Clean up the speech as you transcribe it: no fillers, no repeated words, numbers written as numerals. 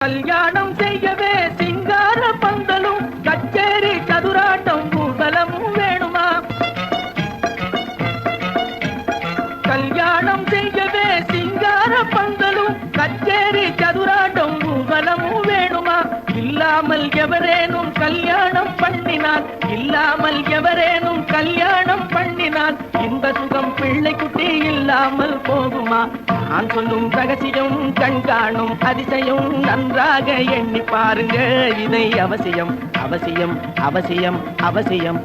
கல்யாணம் செய்யவே சிங்கார பந்தலும் கச்சேரி சதுராட்டம் பூதலமும் வேணுமா? கல்யாணம் செய்யவே சிங்கார பந்தலும் கச்சேரி சதுராட்டம் பூதலமும் வேணுமா? இல்லாமல் எவரேனும் கல்யாணம் பண்ணினான், இல்லாமல் எவரேனும் கல்யாணம் பண்ணினான் இந்த சுகம் பிள்ளை குட்டி இல்லாமல் போகுமா? நான் சொல்லும் ரகசியம் கண்காணும் அதிசயம் நன்றாக எண்ணி பாருங்க, இதை அவசியம் அவசியம் அவசியம் அவசியம்.